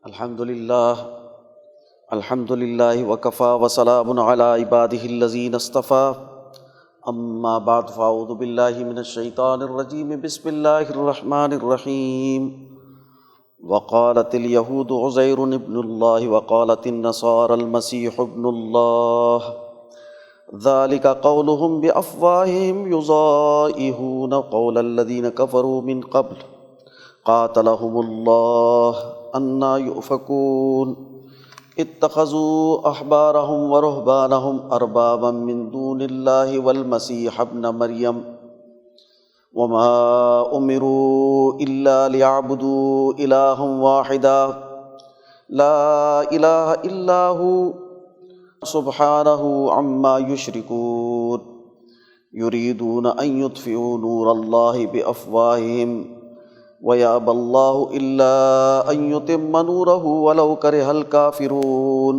الحمد للہ وکفی وسلام علی عبادہ الذین اصطفی اما بعد فاعوذ باللہ من الشیطان الرجیم بسم اللہ الرحمن الرحیم وقالت الیہود عزیر ابن اللہ وقالت النصارى المسیح ابن اللہ ذلك قولهم بافواہہم یضائہون قول الذین کفروا من قبل قاتلهم اللہ انا یؤفکون اتخذوا احبارهم ورهبانهم اربابا من دون اللہ والمسیح ابن مریم وما امروا الا ليعبدوا الہا واحدا لا الہ الا هو سبحانہ عما یشرکون یریدون ان یطفئوا نور اللہ بافواہہم وَيَأْبَى اللَّهُ إِلَّا أَن يُتِمَّ نُورَهُ وَلَوْ كَرِهَ الْكَافِرُونَ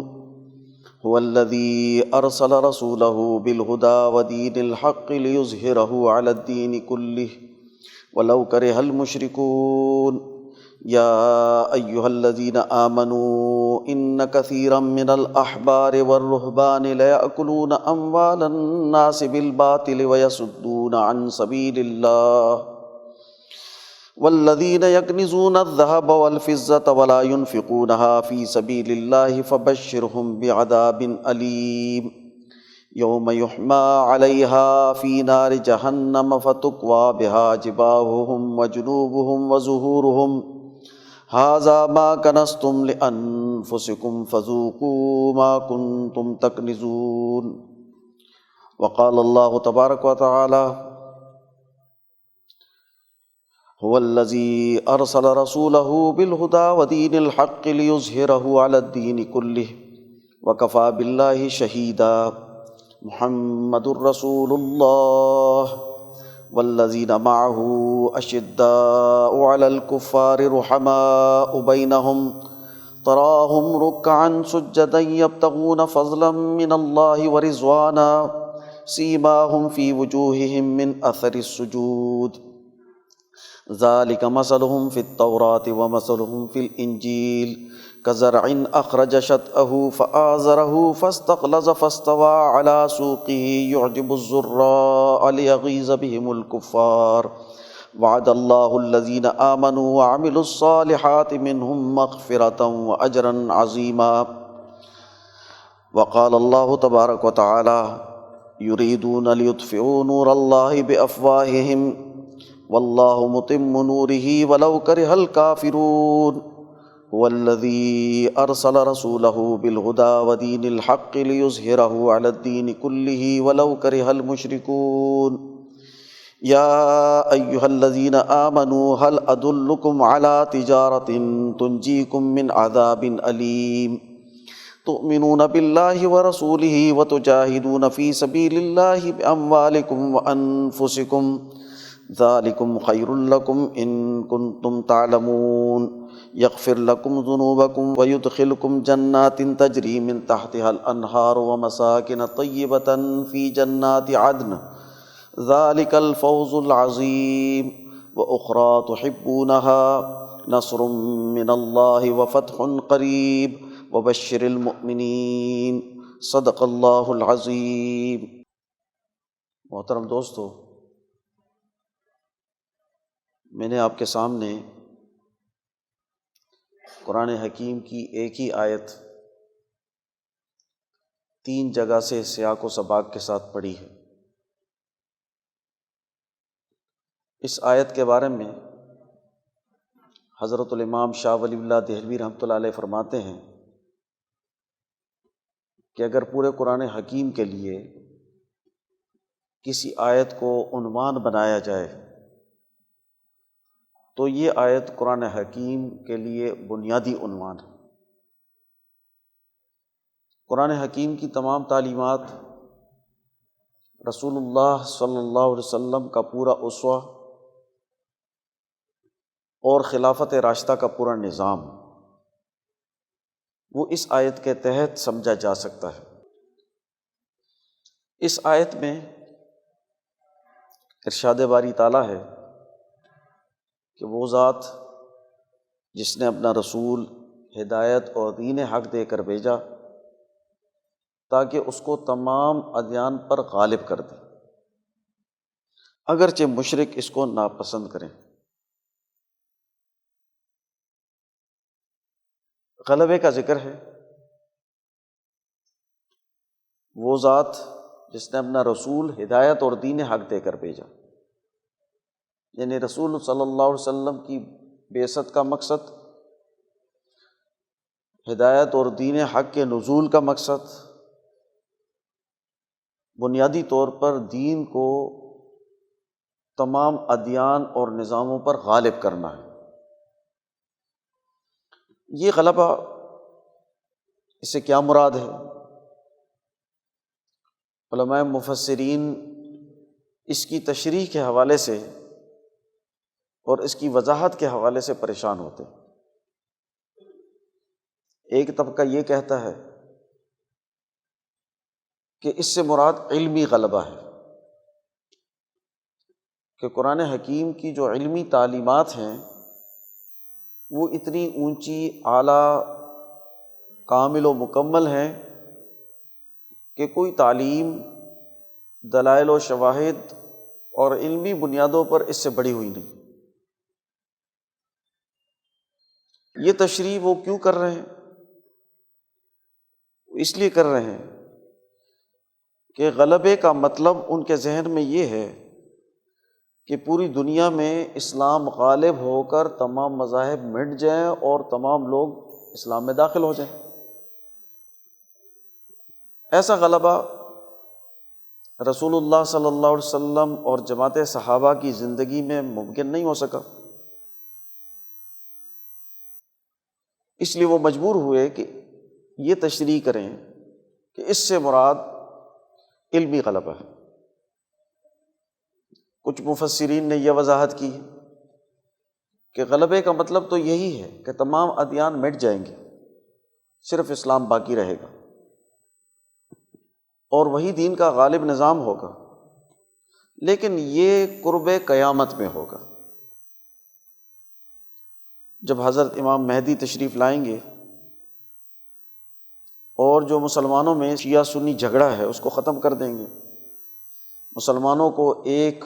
هُوَ الَّذِي أَرْسَلَ رَسُولَهُ بِالْهُدَى وَدِينِ الْحَقِّ لِيُظْهِرَهُ عَلَى الدِّينِ كُلِّهِ وَلَوْ كَرِهَ الْمُشْرِكُونَ يَا أَيُّهَا الَّذِينَ آمَنُوا إِنَّ كَثِيرًا مِنَ الْأَحْبَارِ وَالرُّهْبَانِ لَيَأْكُلُونَ أَمْوَالَ النَّاسِ بِالْبَاطِلِ وَيَصُدُّونَ عَن سَبِيلِ اللَّهِ والذین یکنزون الذهب والفضة ولا ينفقونها في سبيل الله فبشرهم بعذاب أليم يوم يحمى عليها في نار جهنم فتكوى بها جباههم وجنوبهم وظهورهم هذا ما كنزتم لأنفسكم فذوقوا ما كنتم تكنزون وقال الله تبارك وتعالى هو الذي أرسل رسوله بالهدى ودين الحق ليظهره على الدين كله وكفى بالله شهيدا محمد رسول الله والذين معه أشداء على الكفار رحماء بينهم تراهم ركعا سجدا يبتغون فضلا من الله ورضوانا سيماهم في وجوههم من أثر السجود ذلك مثلهم في التوراة ومثلهم في الإنجيل كزرع أخرج شطأه فآزره فاستغلظ فاستوى على سوقه يعجب الزراء ليغيظ بهم الكفار وعد الله الذين آمنوا وعملوا الصالحات منهم مغفرة وأجرا عظيما وقال الله تبارك وتعالى يريدون ليطفئوا نور الله بأفواههم واللہ متم نورہ ولو کرہ الکافرون هو الذی ارسل رسولہ بالہدی ودین الحق لیظہرہ علی الدین کلہ ولو کرہ المشرکون یا ایہا الذین آمنوا هل ادلکم علی تجارۃ تنجیکم من عذاب علیم تؤمنون باللہ ورسولہ وتجاہدون فی سبیل اللہ باموالکم وانفسکم ذالکم خیر لکم ان کنتم تعلمون یغفر لکم ذنوبکم ویدخلکم جنات تجری من تحتها الانہار ومساکن طیبۃ فی جنات عدن ذالک الفوز العظیم واخری تحبونها نصر من اللہ وفتح قریب وبشر المؤمنین صدق اللہ العظیم۔ محترم دوستو، میں نے آپ کے سامنے قرآن حکیم کی ایک ہی آیت 3 جگہ سے سیاق و سباق کے ساتھ پڑھی ہے۔ اس آیت کے بارے میں حضرت الامام شاہ ولی اللہ دہلوی رحمۃ اللہ علیہ فرماتے ہیں کہ اگر پورے قرآن حکیم کے لیے کسی آیت کو عنوان بنایا جائے تو یہ آیت قرآن حکیم کے لیے بنیادی عنوان ہے۔ قرآن حکیم کی تمام تعلیمات رسول اللہ صلی اللہ علیہ وسلم کا پورا اسوہ اور خلافت راشدہ کا پورا نظام وہ اس آیت کے تحت سمجھا جا سکتا ہے۔ اس آیت میں ارشاد باری تعالیٰ ہے کہ وہ ذات جس نے اپنا رسول ہدایت اور دین حق دے کر بھیجا تاکہ اس کو تمام ادیان پر غالب کر دے، اگرچہ مشرک اس کو ناپسند کریں۔ غلبے کا ذکر ہے، وہ ذات جس نے اپنا رسول ہدایت اور دین حق دے کر بھیجا، یعنی رسول صلی اللہ علیہ وسلم کی بعثت کا مقصد، ہدایت اور دین حق کے نزول کا مقصد بنیادی طور پر دین کو تمام ادیان اور نظاموں پر غالب کرنا ہے۔ یہ غلبہ، اس سے کیا مراد ہے؟ علماء مفسرین اس کی تشریح کے حوالے سے اور اس کی وضاحت کے حوالے سے پریشان ہوتے ہیں۔ ایک طبقہ یہ کہتا ہے کہ اس سے مراد علمی غلبہ ہے، کہ قرآن حکیم کی جو علمی تعلیمات ہیں وہ اتنی اونچی، اعلیٰ، کامل و مکمل ہیں کہ کوئی تعلیم دلائل و شواہد اور علمی بنیادوں پر اس سے بڑھی ہوئی نہیں۔ یہ تشریح وہ کیوں کر رہے ہیں؟ اس لیے کر رہے ہیں کہ غلبے کا مطلب ان کے ذہن میں یہ ہے کہ پوری دنیا میں اسلام غالب ہو کر تمام مذاہب مٹ جائیں اور تمام لوگ اسلام میں داخل ہو جائیں۔ ایسا غلبہ رسول اللہ صلی اللہ علیہ وسلم اور جماعت صحابہ کی زندگی میں ممکن نہیں ہو سکا، اس لیے وہ مجبور ہوئے کہ یہ تشریح کریں کہ اس سے مراد علمی غلبہ ہے۔ کچھ مفسرین نے یہ وضاحت کی کہ غلبے کا مطلب تو یہی ہے کہ تمام ادیان مٹ جائیں گے، صرف اسلام باقی رہے گا اور وہی دین کا غالب نظام ہوگا، لیکن یہ قرب قیامت میں ہوگا، جب حضرت امام مہدی تشریف لائیں گے اور جو مسلمانوں میں شیعہ سنی جھگڑا ہے اس کو ختم کر دیں گے، مسلمانوں کو ایک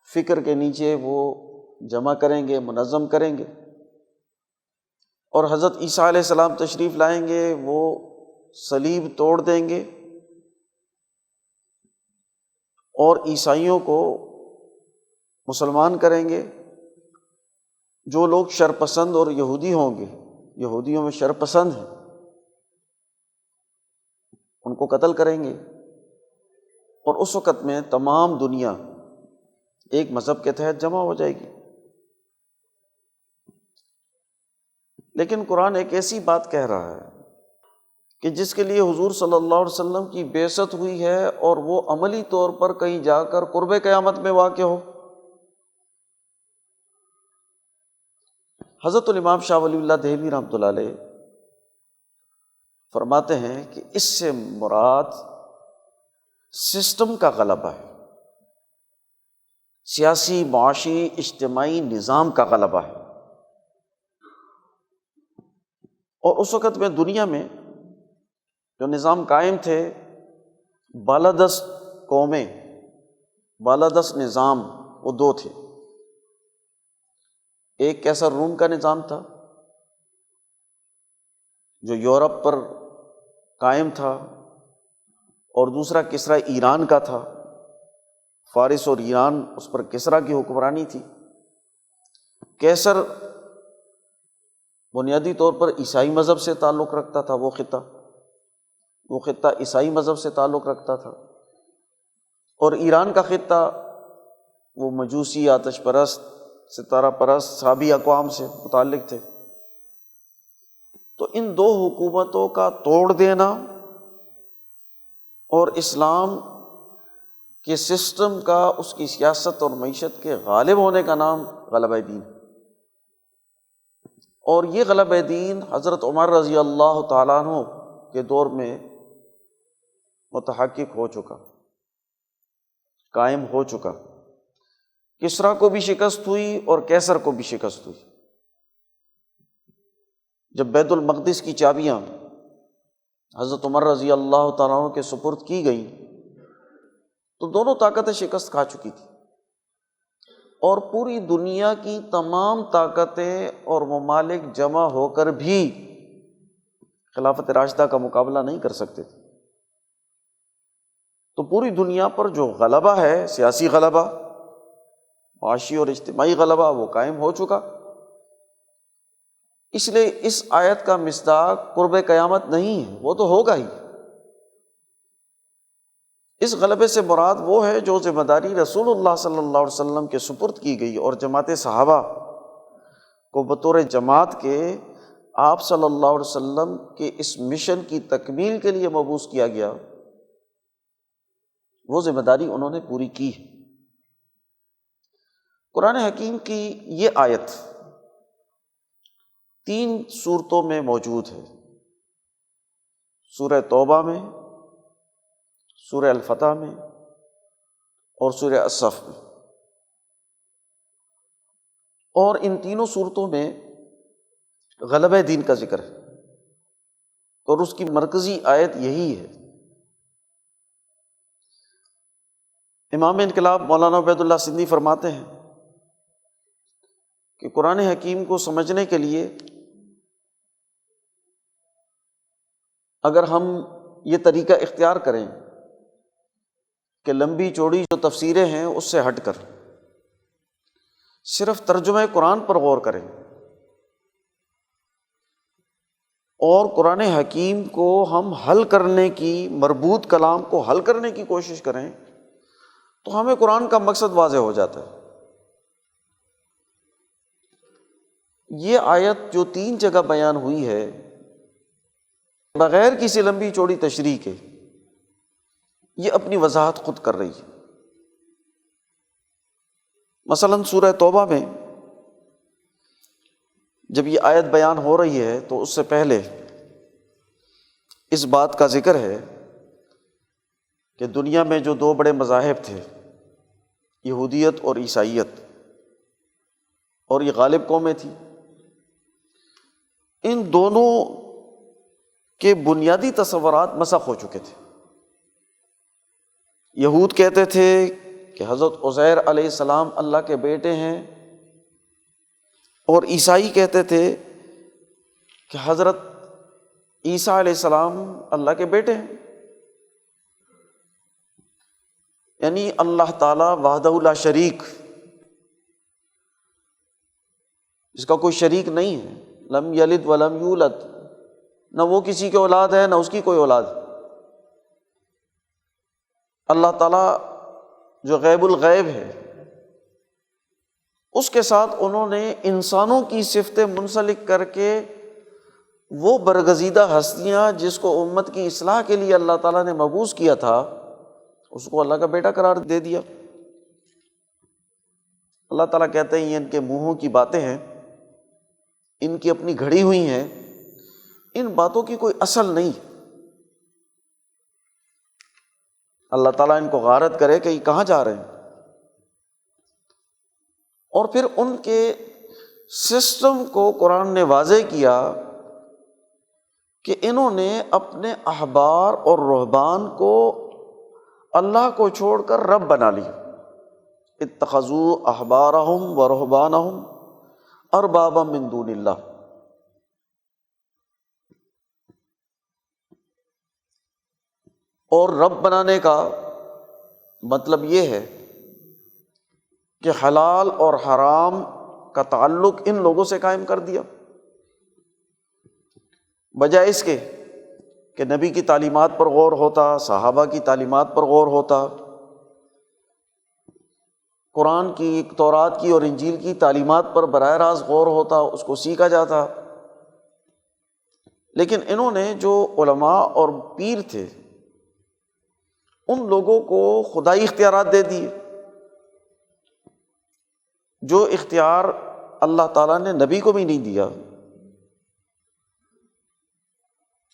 فکر کے نیچے وہ جمع کریں گے، منظم کریں گے، اور حضرت عیسیٰ علیہ السلام تشریف لائیں گے، وہ صلیب توڑ دیں گے اور عیسائیوں کو مسلمان کریں گے۔ جو لوگ شرپسند اور یہودی ہوں گے، یہودیوں میں شرپسند ہیں، ان کو قتل کریں گے، اور اس وقت میں تمام دنیا ایک مذہب کے تحت جمع ہو جائے گی۔ لیکن قرآن ایک ایسی بات کہہ رہا ہے کہ جس کے لیے حضور صلی اللہ علیہ وسلم کی بعثت ہوئی ہے اور وہ عملی طور پر کہیں جا کر قرب قیامت میں واقع ہو۔ حضرت الامام شاہ ولی اللہ دہلوی رحمۃ اللہ علیہ فرماتے ہیں کہ اس سے مراد سسٹم کا غلبہ ہے، سیاسی، معاشی، اجتماعی نظام کا غلبہ ہے۔ اور اس وقت میں دنیا میں جو نظام قائم تھے، بالادست قومیں، بالادست نظام، وہ دو تھے۔ ایک کیسر روم کا نظام تھا جو یورپ پر قائم تھا، اور دوسرا کسرا ایران کا تھا، فارس اور ایران، اس پر کسرا کی حکمرانی تھی۔ کیسر بنیادی طور پر عیسائی مذہب سے تعلق رکھتا تھا، وہ خطہ عیسائی مذہب سے تعلق رکھتا تھا، اور ایران کا خطہ وہ مجوسی، آتش پرست، ستارہ پرست، صابی اقوام سے متعلق تھے۔ تو ان دو حکومتوں کا توڑ دینا اور اسلام کے سسٹم کا، اس کی سیاست اور معیشت کے غالب ہونے کا نام غلبہ دین۔ اور یہ غلبہ دین حضرت عمر رضی اللہ تعالیٰ عنہ کے دور میں متحقق ہو چکا، قائم ہو چکا۔ کسریٰ کو بھی شکست ہوئی اور کیسر کو بھی شکست ہوئی۔ جب بیت المقدس کی چابیاں حضرت عمر رضی اللہ تعالیٰ عنہ کے سپرد کی گئیں تو دونوں طاقتیں شکست کھا چکی تھی، اور پوری دنیا کی تمام طاقتیں اور ممالک جمع ہو کر بھی خلافت راشدہ کا مقابلہ نہیں کر سکتے تھے۔ تو پوری دنیا پر جو غلبہ ہے، سیاسی غلبہ، معاشی اور اجتماعی غلبہ، وہ قائم ہو چکا۔ اس لیے اس آیت کا مصداق قرب قیامت نہیں ہے، وہ تو ہوگا ہی۔ اس غلبے سے مراد وہ ہے جو ذمہ داری رسول اللہ صلی اللہ علیہ وسلم کے سپرد کی گئی اور جماعت صحابہ کو بطور جماعت کے آپ صلی اللہ علیہ وسلم کے اس مشن کی تکمیل کے لیے مبعوث کیا گیا، وہ ذمہ داری انہوں نے پوری کی ہے۔ قرآن حکیم کی یہ آیت 3 صورتوں میں موجود ہے، سورہ توبہ میں، سورہ الفتح میں اور سورہ الصف میں، اور ان تینوں صورتوں میں غلبہ دین کا ذکر ہے، اور اس کی مرکزی آیت یہی ہے۔ امام انقلاب مولانا عبید اللہ سندھی فرماتے ہیں کہ قرآن حکیم کو سمجھنے کے لیے اگر ہم یہ طریقہ اختیار کریں کہ لمبی چوڑی جو تفسیریں ہیں اس سے ہٹ کر صرف ترجمہ قرآن پر غور کریں اور قرآن حکیم کو ہم حل کرنے کی، مربوط کلام کو حل کرنے کی کوشش کریں، تو ہمیں قرآن کا مقصد واضح ہو جاتا ہے۔ یہ آیت جو 3 جگہ بیان ہوئی ہے بغیر کسی لمبی چوڑی تشریح کے، یہ اپنی وضاحت خود کر رہی ہے۔ مثلا سورہ توبہ میں جب یہ آیت بیان ہو رہی ہے تو اس سے پہلے اس بات کا ذکر ہے کہ دنیا میں جو 2 بڑے مذاہب تھے، یہودیت اور عیسائیت، اور یہ غالب قومیں تھیں، ان دونوں کے بنیادی تصورات مسخ ہو چکے تھے۔ یہود کہتے تھے کہ حضرت عزیر علیہ السلام اللہ کے بیٹے ہیں، اور عیسائی کہتے تھے کہ حضرت عیسیٰ علیہ السلام اللہ کے بیٹے ہیں، یعنی اللہ تعالیٰ وحدہ لا شریک، جس کا کوئی شریک نہیں ہے، لم یلد ولم یولد، نہ وہ کسی کی اولاد ہے نہ اس کی کوئی اولاد۔ اللہ تعالیٰ جو غیب الغیب ہے، اس کے ساتھ انہوں نے انسانوں کی صفتیں منسلک کر کے وہ برگزیدہ ہستیاں جس کو امت کی اصلاح کے لیے اللہ تعالیٰ نے مبعوث کیا تھا، اس کو اللہ کا بیٹا قرار دے دیا۔ اللہ تعالیٰ کہتے ہیں یہ ان کے منہوں کی باتیں ہیں، ان کی اپنی گھڑی ہوئی ہیں، ان باتوں کی کوئی اصل نہیں۔ اللہ تعالیٰ ان کو غارت کرے کہ یہ کہاں جا رہے ہیں، اور پھر ان کے سسٹم کو قرآن نے واضح کیا کہ انہوں نے اپنے احبار اور رہبان کو اللہ کو چھوڑ کر رب بنا لیا۔ اتخذوا احبارہم و رہبانہم اربابا من دون اللہ۔ اور رب بنانے کا مطلب یہ ہے کہ حلال اور حرام کا تعلق ان لوگوں سے قائم کر دیا، بجائے اس کے کہ نبی کی تعلیمات پر غور ہوتا، صحابہ کی تعلیمات پر غور ہوتا، قرآن کی، تورات کی اور انجیل کی تعلیمات پر براہ راست غور ہوتا، اس کو سیکھا جاتا۔ لیکن انہوں نے جو علماء اور پیر تھے، ان لوگوں کو خدائی اختیارات دے دیے، جو اختیار اللہ تعالیٰ نے نبی کو بھی نہیں دیا۔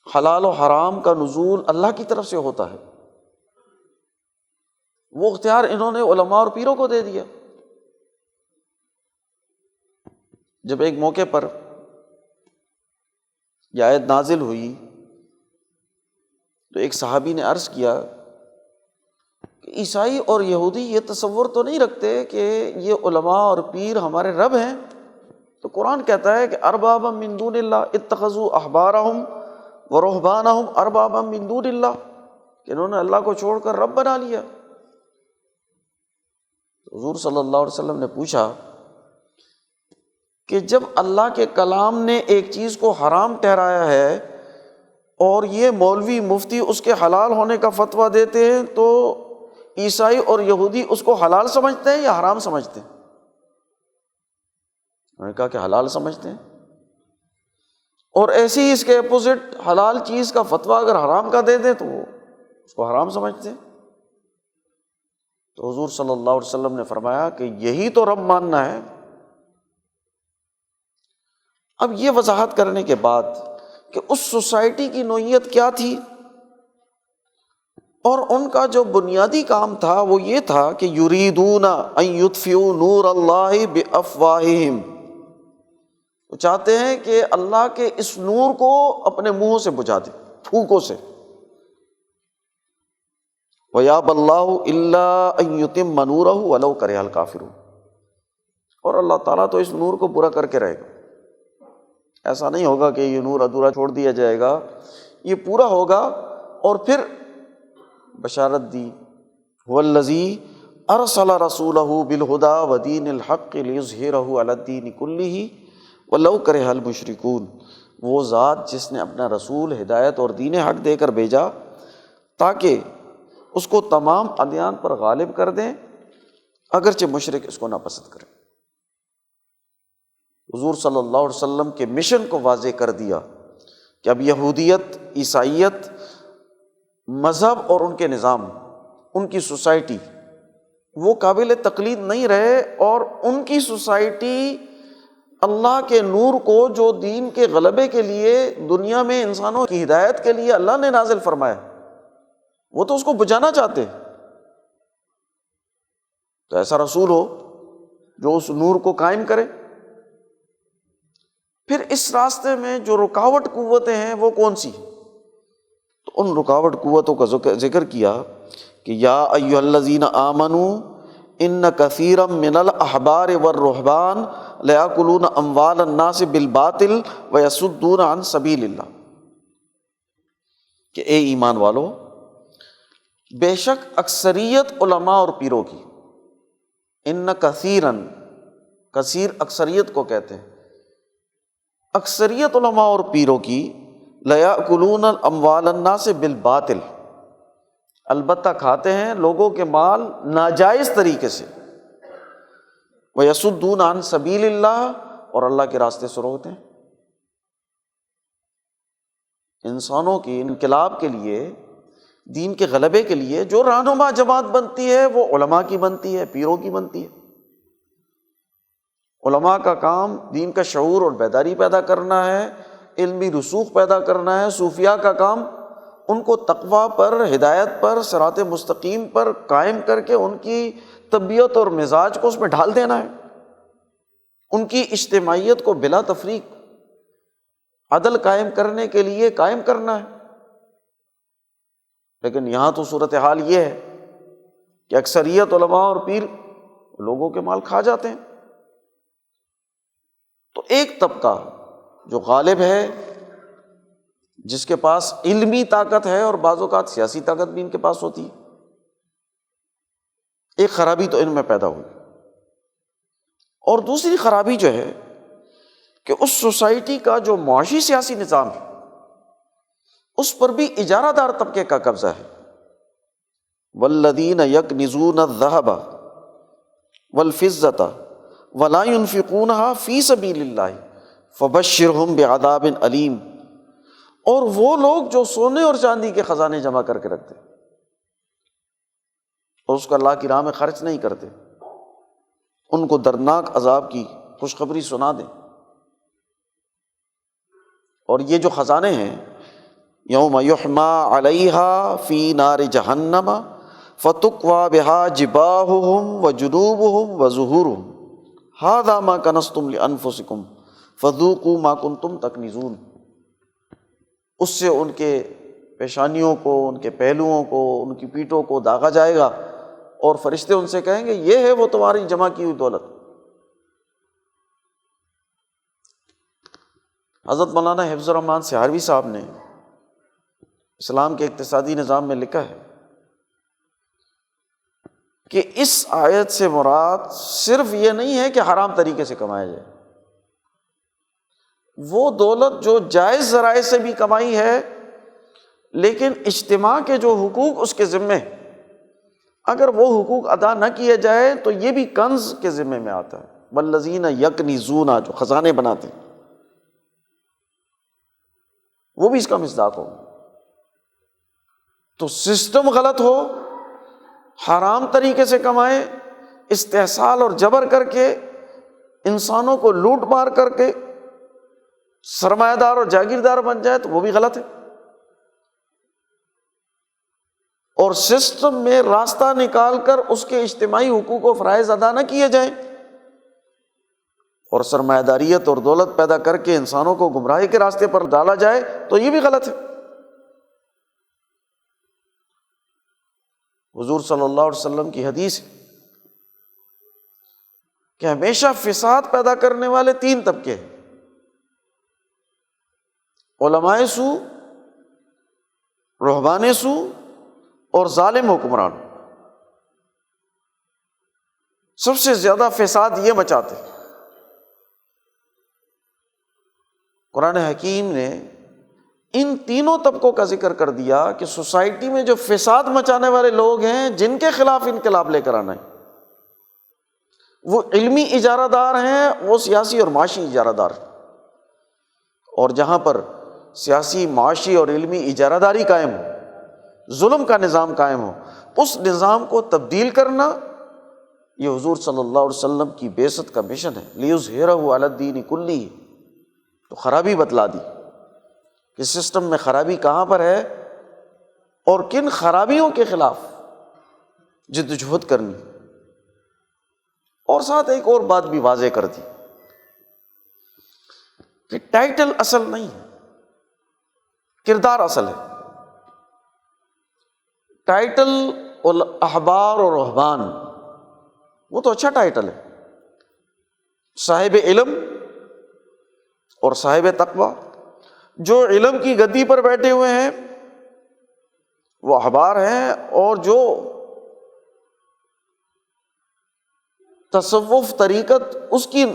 حلال و حرام کا نزول اللہ کی طرف سے ہوتا ہے، وہ اختیار انہوں نے علماء اور پیروں کو دے دیا۔ جب ایک موقع پر یہ آیت نازل ہوئی تو ایک صحابی نے عرض کیا کہ عیسائی اور یہودی یہ تصور تو نہیں رکھتے کہ یہ علماء اور پیر ہمارے رب ہیں؟ تو قرآن کہتا ہے کہ اربابا من دون اللہ اتخذوا احبارہم ورہبانہم اربابا من دون اللہ، کہ انہوں نے اللہ کو چھوڑ کر رب بنا لیا۔ حضور صلی اللہ علیہ وسلم نے پوچھا کہ جب اللہ کے کلام نے ایک چیز کو حرام ٹھہرایا ہے اور یہ مولوی مفتی اس کے حلال ہونے کا فتویٰ دیتے ہیں، تو عیسائی اور یہودی اس کو حلال سمجھتے ہیں یا حرام سمجھتے ہیں؟ انہوں نے کہا کہ حلال سمجھتے ہیں، اور ایسے ہی اس کے اپوزٹ حلال چیز کا فتویٰ اگر حرام کا دے دیں تو وہ اس کو حرام سمجھتے ہیں۔ تو حضور صلی اللہ علیہ وسلم نے فرمایا کہ یہی تو رب ماننا ہے۔ اب یہ وضاحت کرنے کے بعد کہ اس سوسائٹی کی نوعیت کیا تھی اور ان کا جو بنیادی کام تھا وہ یہ تھا کہ یریدون ان یطفئوا نور اللہ بافواہہم، وہ چاہتے ہیں کہ اللہ کے اس نور کو اپنے منہوں سے بجھا دیں، پھونکوں سے۔ وَيَأْبَى اللَّهُ إِلَّا أَن يُتِمَّ نُورَهُ وَلَوْ كَرِهَ الْكَافِرُونَ، اور اللہ تعالیٰ تو اس نور کو پورا کر کے رہے گا، ایسا نہیں ہوگا کہ یہ نور ادھورا چھوڑ دیا جائے گا، یہ پورا ہوگا۔ اور پھر بشارت دی، هُوَ الَّذِي أَرْسَلَ رَسُولَهُ بِالْهُدَى وَدِينِ الْحَقِّ لِيُظْهِرَهُ عَلَى الدِّينِ كُلِّهِ وَلَوْ كَرِهَ الْمُشْرِكُونَ، وہ ذات جس نے اپنا رسول ہدایت اور دین حق دے کر بھیجا تاکہ اس کو تمام ادیان پر غالب کر دیں، اگرچہ مشرک اس کو ناپسند کریں۔ حضور صلی اللہ علیہ وسلم کے مشن کو واضح کر دیا کہ اب یہودیت، عیسائیت، مذہب اور ان کے نظام، ان کی سوسائٹی وہ قابل تقلید نہیں رہے، اور ان کی سوسائٹی اللہ کے نور کو جو دین کے غلبے کے لیے دنیا میں انسانوں کی ہدایت کے لیے اللہ نے نازل فرمایا، وہ تو اس کو بجھانا چاہتے ہیں۔ تو ایسا رسول ہو جو اس نور کو قائم کرے۔ پھر اس راستے میں جو رکاوٹ قوتیں ہیں وہ کون سی؟ تو ان رکاوٹ قوتوں کا ذکر کیا کہ یا ایھا الذین آمنوا ان کثیرا من الاحبار والرہبان لیاکلون اموال الناس بالباطل ویصدون عن سبیل اللہ، کہ اے ایمان والو، بے شک اکثریت علماء اور پیروں کی، ان کثیرن، کثیر اکثریت کو کہتے ہیں، اکثریت علماء اور پیروں کی، لیاکلون اموال الناس بالباطل، البتہ کھاتے ہیں لوگوں کے مال ناجائز طریقے سے، ویصدون عن سبیل اللہ، اور اللہ کے راستے سے روکتے ہیں۔ انسانوں کی انقلاب کے لیے، دین کے غلبے کے لیے جو رہنما جماعت بنتی ہے وہ علماء کی بنتی ہے، پیروں کی بنتی ہے۔ علماء کا کام دین کا شعور اور بیداری پیدا کرنا ہے، علمی رسوخ پیدا کرنا ہے۔ صوفیاء کا کام ان کو تقویٰ پر، ہدایت پر، صراط مستقیم پر قائم کر کے ان کی طبیعت اور مزاج کو اس میں ڈھال دینا ہے، ان کی اجتماعیت کو بلا تفریق عدل قائم کرنے کے لیے قائم کرنا ہے۔ لیکن یہاں تو صورتحال یہ ہے کہ اکثریت علماء اور پیر لوگوں کے مال کھا جاتے ہیں۔ تو ایک طبقہ جو غالب ہے، جس کے پاس علمی طاقت ہے اور بعض اوقات سیاسی طاقت بھی ان کے پاس ہوتی ہے، ایک خرابی تو ان میں پیدا ہوئی۔ اور دوسری خرابی جو ہے کہ اس سوسائٹی کا جو معاشی سیاسی نظام ہے اس پر بھی اجارہ دار طبقے کا قبضہ ہے۔ والذین یکنزون الذھب والفضة ولا ينفقونها فی سبیل اللہ فبشرہم بعذاب علیم، اور وہ لوگ جو سونے اور چاندی کے خزانے جمع کر کے رکھتے اور اس کو اللہ کی راہ میں خرچ نہیں کرتے، ان کو دردناک عذاب کی خوشخبری سنا دیں۔ اور یہ جو خزانے ہیں، یوم یحما علیہا فی نار جہنم فتکوی بہا جباہہم وجنوبہم وظہورہم ھذا ما کنزتم لانفسکم فذوقوا ما کنتم تکنزون۔ اس سے ان کے پیشانیوں کو، ان کے پہلوؤں کو، ان کی پیٹھوں کو داغا جائے گا، اور فرشتے ان سے کہیں گے یہ ہے وہ تمہاری جمع کی ہوئی دولت۔ حضرت مولانا حفظ الرحمان سہاروی صاحب نے اسلام کے اقتصادی نظام میں لکھا ہے کہ اس آیت سے مراد صرف یہ نہیں ہے کہ حرام طریقے سے کمایا جائے، وہ دولت جو جائز ذرائع سے بھی کمائی ہے لیکن اجتماع کے جو حقوق اس کے ذمے، اگر وہ حقوق ادا نہ کیے جائے تو یہ بھی کنز کے ذمے میں آتا ہے۔ والذین یکنزون، جو خزانے بناتے ہیں، وہ بھی اس کا مصداق ہو۔ تو سسٹم غلط ہو، حرام طریقے سے کمائے، استحصال اور جبر کر کے انسانوں کو لوٹ مار کر کے سرمایہ دار اور جاگیردار بن جائے تو وہ بھی غلط ہے۔ اور سسٹم میں راستہ نکال کر اس کے اجتماعی حقوق و فرائض ادا نہ کیے جائیں اور سرمایہ داریت اور دولت پیدا کر کے انسانوں کو گمراہی کے راستے پر ڈالا جائے تو یہ بھی غلط ہے۔ حضور صلی اللہ علیہ وسلم کی حدیث ہے کہ ہمیشہ فساد پیدا کرنے والے تین طبقے ہیں: علماء سو، رہبان سو اور ظالم حکمران۔ سب سے زیادہ فساد یہ مچاتے ہیں۔ قرآن حکیم نے ان تینوں طبقوں کا ذکر کر دیا کہ سوسائٹی میں جو فساد مچانے والے لوگ ہیں، جن کے خلاف انقلاب لے کر آنا ہے، وہ علمی اجارہ دار ہیں، وہ سیاسی اور معاشی اجارہ دار ہیں۔ اور جہاں پر سیاسی، معاشی اور علمی اجارہ داری قائم ہو، ظلم کا نظام قائم ہو، اس نظام کو تبدیل کرنا یہ حضور صلی اللہ علیہ وسلم کی بعثت کا مشن ہے۔ لِیُظْہِرَهُ عَلَى الدِّینِ کُلِّهِ۔ تو خرابی بتلا دی کہ سسٹم میں خرابی کہاں پر ہے اور کن خرابیوں کے خلاف جدوجہد کرنی، اور ساتھ ایک اور بات بھی واضح کر دی کہ ٹائٹل اصل نہیں ہے، کردار اصل ہے۔ ٹائٹل احبار اور رہبان وہ تو اچھا ٹائٹل ہے، صاحب علم اور صاحب تقویٰ۔ جو علم کی گدی پر بیٹھے ہوئے ہیں وہ احبار ہیں، اور جو تصوف طریقت اس کی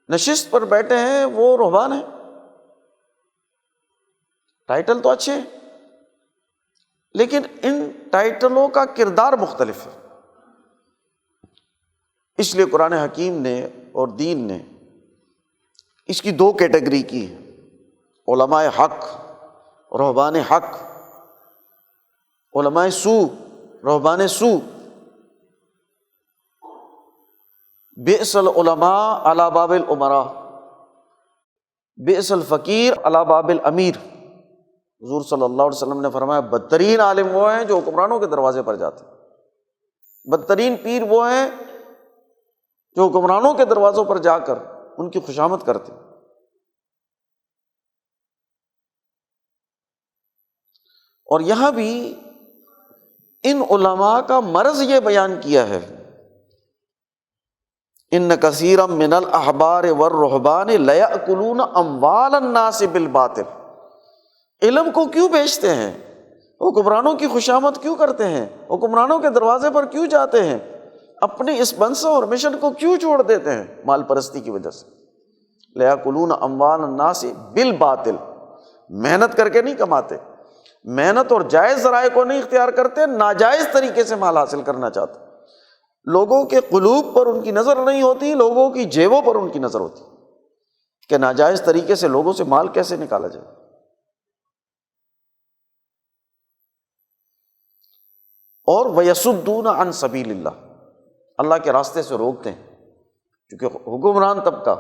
نشست پر بیٹھے ہیں وہ رہبان ہیں۔ ٹائٹل تو اچھے ہیں لیکن ان ٹائٹلوں کا کردار مختلف ہے۔ اس لیے قرآن حکیم نے اور دین نے اس کی دو کیٹیگری کی ہے: علماء حق، رہبان حق۔ علماء سو، رہبان سو۔ بئس العلماء علی باب الامراء، بئس الفقیر علی باب الامیر۔ حضور صلی اللہ علیہ وسلم نے فرمایا بدترین عالم وہ ہیں جو حکمرانوں کے دروازے پر جاتے ہیں، بدترین پیر وہ ہیں جو حکمرانوں کے دروازوں پر جا کر ان کی خوشامد کرتے ہیں۔ اور یہاں بھی ان علماء کا مرض یہ بیان کیا ہے: ان کثیرا من الاحبار والرہبان لیأکلون اموال الناس بالباطل۔ علم کو کیوں بیچتے ہیں؟ حکمرانوں کی خوشامد کیوں کرتے ہیں؟ حکمرانوں کے دروازے پر کیوں جاتے ہیں؟ اپنے اس منصب اور مشن کو کیوں چھوڑ دیتے ہیں؟ مال پرستی کی وجہ سے۔ لیأکلون اموال الناس بالباطل، محنت کر کے نہیں کماتے، محنت اور جائز ذرائع کو نہیں اختیار کرتے، ناجائز طریقے سے مال حاصل کرنا چاہتے۔ لوگوں کے قلوب پر ان کی نظر نہیں ہوتی، لوگوں کی جیبوں پر ان کی نظر ہوتی کہ ناجائز طریقے سے لوگوں سے مال کیسے نکالا جائے۔ اور وَيَصُدُّونَ عَن سَبِيلِ اللَّهِ، اللہ کے راستے سے روکتے ہیں، کیونکہ حکمران طبقہ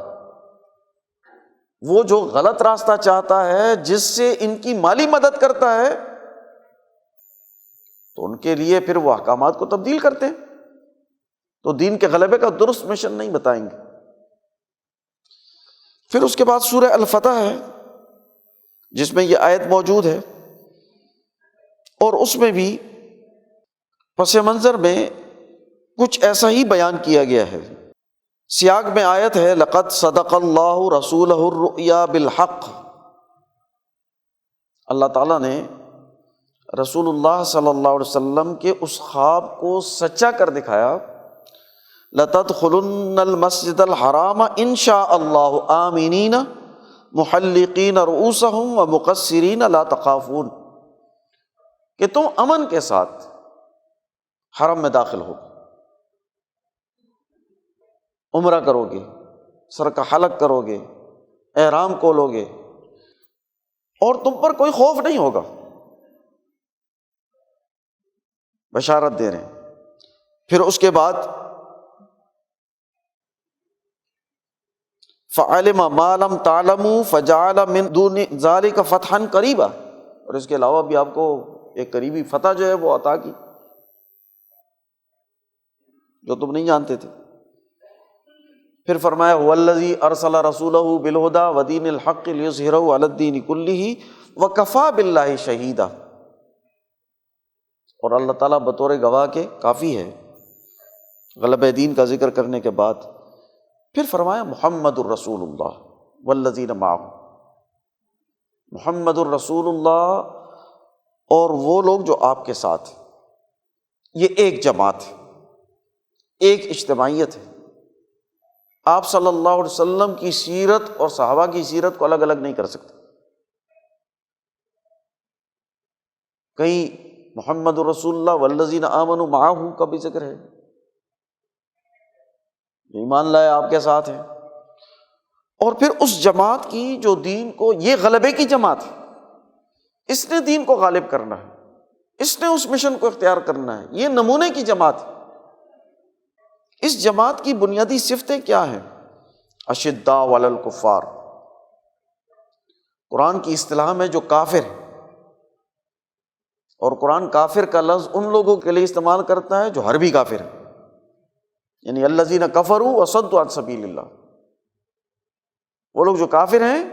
وہ جو غلط راستہ چاہتا ہے، جس سے ان کی مالی مدد کرتا ہے، تو ان کے لیے پھر وہ احکامات کو تبدیل کرتے ہیں، تو دین کے غلبے کا درست مشن نہیں بتائیں گے۔ پھر اس کے بعد سورہ الفتح ہے جس میں یہ آیت موجود ہے، اور اس میں بھی پس منظر میں کچھ ایسا ہی بیان کیا گیا ہے۔ سیاق میں آیت ہے لقد صدق اللہ رسولہ الرؤیا بالحق، اللہ تعالیٰ نے رسول اللہ صلی اللہ علیہ وسلم کے اس خواب کو سچا کر دکھایا، لَتَدْخُلُنَّ الْمَسْجِدَ الْحَرَامَ إِن شَاءَ اللَّهُ آمِنِينَ مُحَلِّقِينَ رُؤُوسَهُمْ وَمُقَصِّرِينَ لَا تَخَافُونَ، کہ تم امن کے ساتھ حرم میں داخل ہو، عمرہ کرو گے، سر کا حلق کرو گے، احرام کھولو گے، اور تم پر کوئی خوف نہیں ہوگا، بشارت دے رہے ہیں۔ پھر اس کے بعد فَعَلِمَ مَا لَمْ تَعْلَمُوا فَجَعَلَ مِن دُونِ ذَلِكَ فَتْحًا قَرِيبًا، اور اس کے علاوہ بھی آپ کو ایک قریبی فتح جو ہے وہ عطا کی جو تم نہیں جانتے تھے۔ پھر فرمایا هُوَ الَّذِي أَرْسَلَ رَسُولَهُ بِالْهُدَىٰ وَدِينِ الْحَقِّ لِيُظْهِرَهُ عَلَى الدِّينِ كُلِّهِ وَكَفَىٰ بِاللَّهِ شَهِيدًا، اور اللہ تعالیٰ بطور گواہ کے کافی ہے غلبہ دین کا ذکر کرنے کے بعد۔ پھر فرمایا محمد الرسول اللہ والذین معہ، محمد الرسول اللہ اور وہ لوگ جو آپ کے ساتھ، یہ ایک جماعت ہے، ایک اجتماعیت ہے۔ آپ صلی اللہ علیہ وسلم کی سیرت اور صحابہ کی سیرت کو الگ الگ نہیں کر سکتے۔ کہیں محمد الرسول اللہ والذین آمنوا معہ کا بھی ذکر ہے، جو ایمان لائے آپ کے ساتھ ہیں، اور پھر اس جماعت کی جو دین کو، یہ غلبے کی جماعت ہے، اس نے دین کو غالب کرنا ہے، اس نے اس مشن کو اختیار کرنا ہے، یہ نمونے کی جماعت ہے۔ اس جماعت کی بنیادی صفتیں کیا ہیں؟ اشداء علی الکفار، قرآن کی اصطلاح میں جو کافر ہے، اور قرآن کافر کا لفظ ان لوگوں کے لیے استعمال کرتا ہے جو حربی کافر ہیں، یعنی الذین کفروا وصدوا عن سبیل اللہ، وہ لوگ جو کافر ہیں،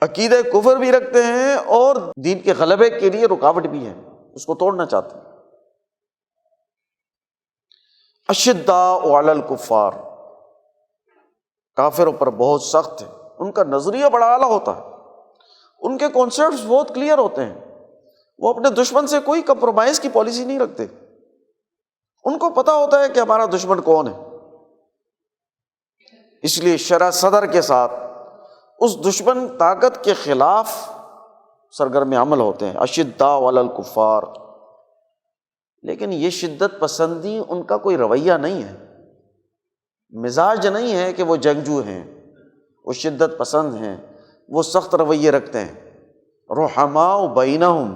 عقیدہ کفر بھی رکھتے ہیں اور دین کے غلبے کے لیے رکاوٹ بھی ہے، اس کو توڑنا چاہتے ہیں۔ اشداء علی الکفار، کافروں پر بہت سخت ہے، ان کا نظریہ بڑا اعلیٰ ہوتا ہے، ان کے کانسیپٹس بہت کلیئر ہوتے ہیں، وہ اپنے دشمن سے کوئی کمپرومائز کی پالیسی نہیں رکھتے، ان کو پتہ ہوتا ہے کہ ہمارا دشمن کون ہے، اس لیے شرح صدر کے ساتھ اس دشمن طاقت کے خلاف سرگرم عمل ہوتے ہیں۔ اشداء علی الکفار، لیکن یہ شدت پسندی ان کا کوئی رویہ نہیں ہے، مزاج نہیں ہے کہ وہ جنگجو ہیں، وہ شدت پسند ہیں، وہ سخت رویے رکھتے ہیں۔ رحماء بینہم،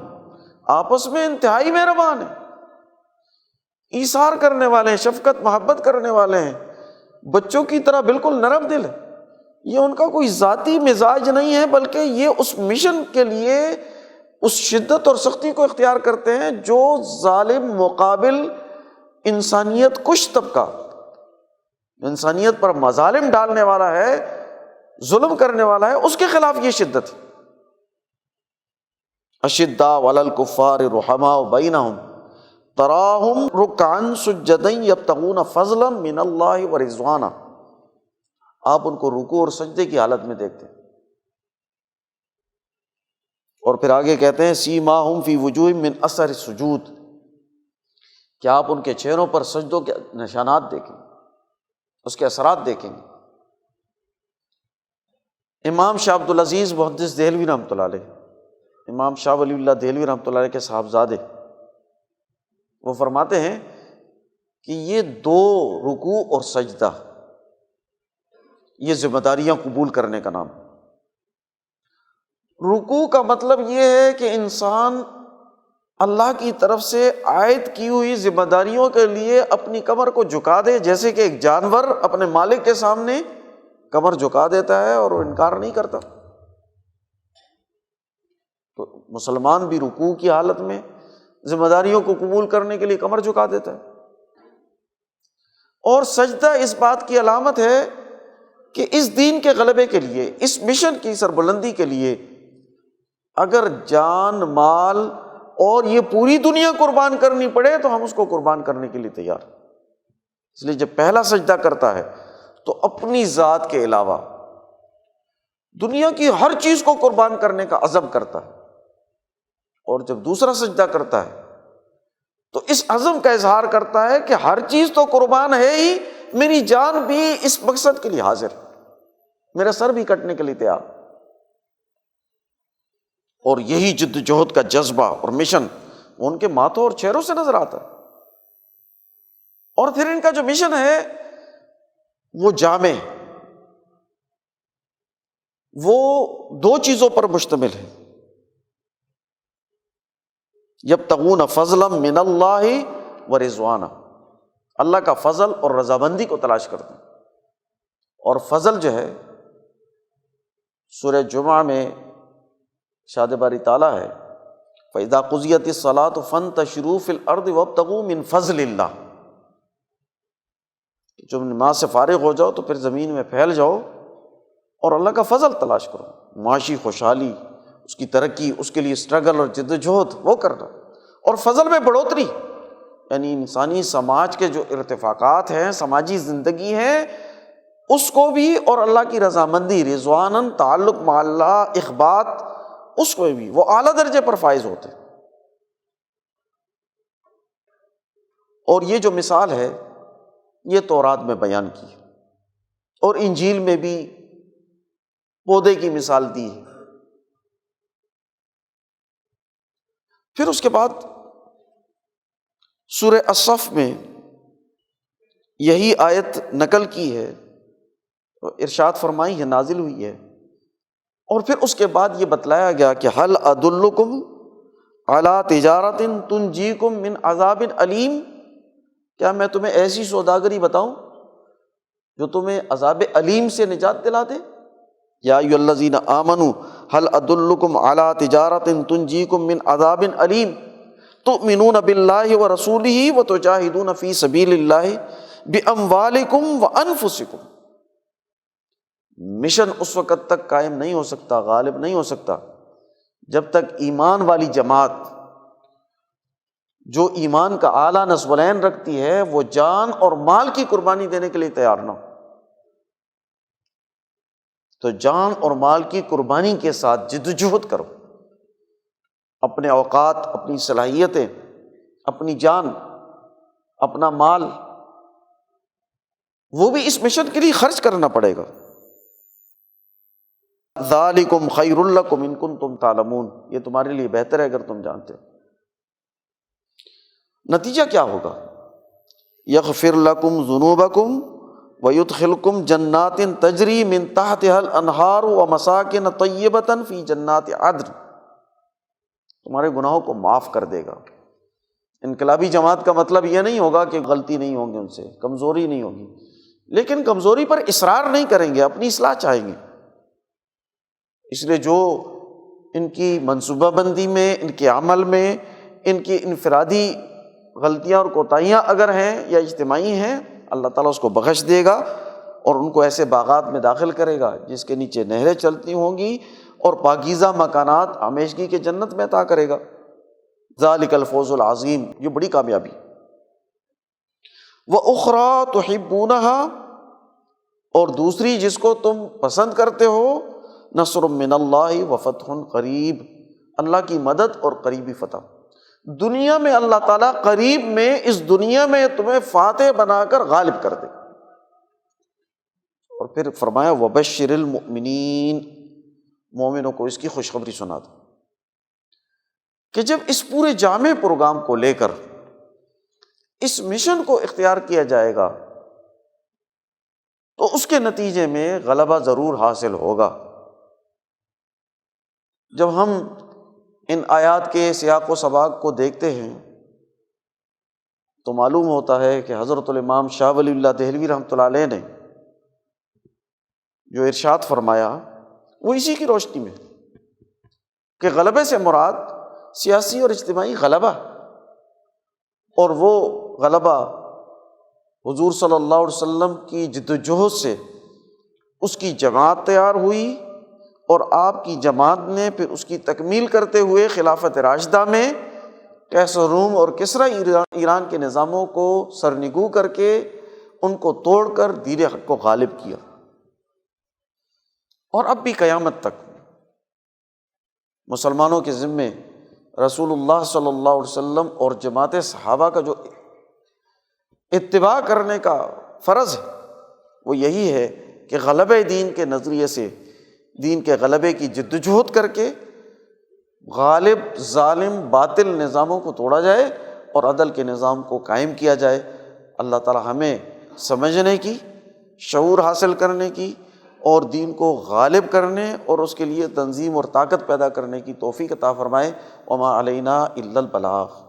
آپس میں انتہائی مہربان ہیں، ایثار کرنے والے ہیں، شفقت محبت کرنے والے ہیں، بچوں کی طرح بالکل نرم دل ہے۔ یہ ان کا کوئی ذاتی مزاج نہیں ہے، بلکہ یہ اس مشن کے لیے اس شدت اور سختی کو اختیار کرتے ہیں جو ظالم مقابل انسانیت کش طبقہ، انسانیت پر مظالم ڈالنے والا ہے، ظلم کرنے والا ہے، اس کے خلاف یہ شدت ہے۔ اشداء علی الکفار رحماء بینہم تراہم رکعا سجدا یبتغون فضلا من اللہ ورضوانا، آپ ان کو رکوع اور سجدے کی حالت میں دیکھتے ہیں، اور پھر آگے کہتے ہیں سیماہم فی وجوہہم من اثر السجود، کہ آپ ان کے چہروں پر سجدوں کے نشانات دیکھیں، اس کے اثرات دیکھیں گے۔ امام شاہ عبد العزیز محدث دہلوی رحمۃ اللہ علیہ، امام شاہ ولی اللہ دہلوی رحمۃ اللہ علیہ کے صاحبزادے، وہ فرماتے ہیں کہ یہ دو رکوع اور سجدہ، یہ ذمہ داریاں قبول کرنے کا نام۔ رکوع کا مطلب یہ ہے کہ انسان اللہ کی طرف سے عائد کی ہوئی ذمہ داریوں کے لیے اپنی کمر کو جھکا دے، جیسے کہ ایک جانور اپنے مالک کے سامنے کمر جھکا دیتا ہے اور وہ انکار نہیں کرتا۔ تو مسلمان بھی رکوع کی حالت میں ذمہ داریوں کو قبول کرنے کے لیے کمر جھکا دیتا ہے، اور سجدہ اس بات کی علامت ہے کہ اس دین کے غلبے کے لیے، اس مشن کی سربلندی کے لیے اگر جان مال اور یہ پوری دنیا قربان کرنی پڑے تو ہم اس کو قربان کرنے کے لیے تیار۔ اس لیے جب پہلا سجدہ کرتا ہے تو اپنی ذات کے علاوہ دنیا کی ہر چیز کو قربان کرنے کا عزم کرتا ہے، اور جب دوسرا سجدہ کرتا ہے تو اس عزم کا اظہار کرتا ہے کہ ہر چیز تو قربان ہے ہی، میری جان بھی اس مقصد کے لیے حاضر، میرا سر بھی کٹنے کے لیے تیار۔ اور یہی جد جہد کا جذبہ اور مشن ان کے ماتھوں اور چہروں سے نظر آتا ہے۔ اور پھر ان کا جو مشن ہے وہ جامع، وہ دو چیزوں پر مشتمل ہے، یبتغون فضلا من اللہ ورضوانا، اللہ کا فضل اور رضامندی کو تلاش کرتے ہیں۔ اور فضل جو ہے سورہ جمعہ میں ارشاد باری تعالیٰ ہے فَإِذَا قُضِيَتِ الصَّلَاةُ فَانتَشِرُوا فِي الْأَرْضِ وَابْتَغُوا مِنْ فَضْلِ اللَّهِ، جب نماز سے فارغ ہو جاؤ تو پھر زمین میں پھیل جاؤ اور اللہ کا فضل تلاش کرو، معاشی خوشحالی، اس کی ترقی، اس کے لیے اسٹرگل اور جد و جہد وہ کرنا، اور فضل میں بڑھوتری، یعنی انسانی سماج کے جو ارتفاقات ہیں، سماجی زندگی ہے، اس کو بھی، اور اللہ کی رضامندی، رضواناً تعلق مع اللہ، اخبات، اس کو بھی وہ اعلیٰ درجے پر فائز ہوتے۔ اور یہ جو مثال ہے یہ تورات میں بیان کی ہے، اور انجیل میں بھی پودے کی مثال دی ہے۔ پھر اس کے بعد سورہ الصف میں یہی آیت نقل کی ہے، ارشاد فرمائی ہے، نازل ہوئی ہے، اور پھر اس کے بعد یہ بتلایا گیا کہ هل ادلکم علی تجارت تنجیکم من عذاب علیم، کیا میں تمہیں ایسی سوداگری بتاؤں جو تمہیں عذاب علیم سے نجات دلا دے؟ یا ایھا الذین آمنوا هل ادلکم علی تجارت تنجیکم من عذاب علیم تؤمنون باللہ ورسولہ وتجاہدون فی سبیل اللہ باموالکم وانفسکم۔ مشن اس وقت تک قائم نہیں ہو سکتا، غالب نہیں ہو سکتا، جب تک ایمان والی جماعت جو ایمان کا اعلیٰ نصبالعین رکھتی ہے وہ جان اور مال کی قربانی دینے کے لیے تیار نہ ہو۔ تو جان اور مال کی قربانی کے ساتھ جد و جہد کرو، اپنے اوقات، اپنی صلاحیتیں، اپنی جان، اپنا مال، وہ بھی اس مشن کے لیے خرچ کرنا پڑے گا۔ ذالکم خیر لکم ان کنتم تعلمون، یہ تمہارے لیے بہتر ہے اگر تم جانتے ہو۔ نتیجہ کیا ہوگا؟ یغفر لکم ذنوبکم ویدخلکم جنات تجری من تحتها الانہار ومساکن طیبۃ فی جنات عدن، تمہارے گناہوں کو معاف کر دے گا۔ انقلابی جماعت کا مطلب یہ نہیں ہوگا کہ غلطی نہیں ہوگی، ان سے کمزوری نہیں ہوگی، لیکن کمزوری پر اصرار نہیں کریں گے، اپنی اصلاح چاہیں گے۔ اس لیے جو ان کی منصوبہ بندی میں، ان کے عمل میں، ان کی انفرادی غلطیاں اور کوتاہیاں اگر ہیں یا اجتماعی ہیں، اللہ تعالیٰ اس کو بخش دے گا اور ان کو ایسے باغات میں داخل کرے گا جس کے نیچے نہریں چلتی ہوں گی، اور پاکیزہ مکانات ہمیشگی کے جنت میں عطا کرے گا۔ ذالک الفوز العظیم، یہ بڑی کامیابی۔ وَأُخْرَىٰ تُحِبُّونَهَا، اور دوسری جس کو تم پسند کرتے ہو، نصر من اللہ وفتح قریب، اللہ کی مدد اور قریبی فتح۔ دنیا میں اللہ تعالیٰ قریب میں، اس دنیا میں تمہیں فاتح بنا کر غالب کر دے۔ اور پھر فرمایا وبشر المؤمنین، مومنوں کو اس کی خوشخبری سنا دو کہ جب اس پورے جامع پروگرام کو لے کر اس مشن کو اختیار کیا جائے گا تو اس کے نتیجے میں غلبہ ضرور حاصل ہوگا۔ جب ہم ان آیات کے سیاق و سباق کو دیکھتے ہیں تو معلوم ہوتا ہے کہ حضرت الامام شاہ ولی اللہ دہلوی رحمۃ اللہ علیہ نے جو ارشاد فرمایا وہ اسی کی روشنی میں کہ غلبے سے مراد سیاسی اور اجتماعی غلبہ، اور وہ غلبہ حضور صلی اللہ علیہ وسلم کی جد و جہد سے اس کی جماعت تیار ہوئی، اور آپ کی جماعت نے پھر اس کی تکمیل کرتے ہوئے خلافت راشدہ میں قیصر روم اور کسریٰ ایران کے نظاموں کو سرنگو کر کے ان کو توڑ کر دین حق کو غالب کیا۔ اور اب بھی قیامت تک مسلمانوں کے ذمے رسول اللہ صلی اللہ علیہ وسلم اور جماعت صحابہ کا جو اتباع کرنے کا فرض ہے وہ یہی ہے کہ غلبہ دین کے نظریے سے دین کے غلبے کی جدوجہد کر کے غالب ظالم باطل نظاموں کو توڑا جائے اور عدل کے نظام کو قائم کیا جائے۔ اللہ تعالی ہمیں سمجھنے کی، شعور حاصل کرنے کی اور دین کو غالب کرنے اور اس کے لیے تنظیم اور طاقت پیدا کرنے کی توفیق عطا فرمائے۔ وما علینا الا البلاغ۔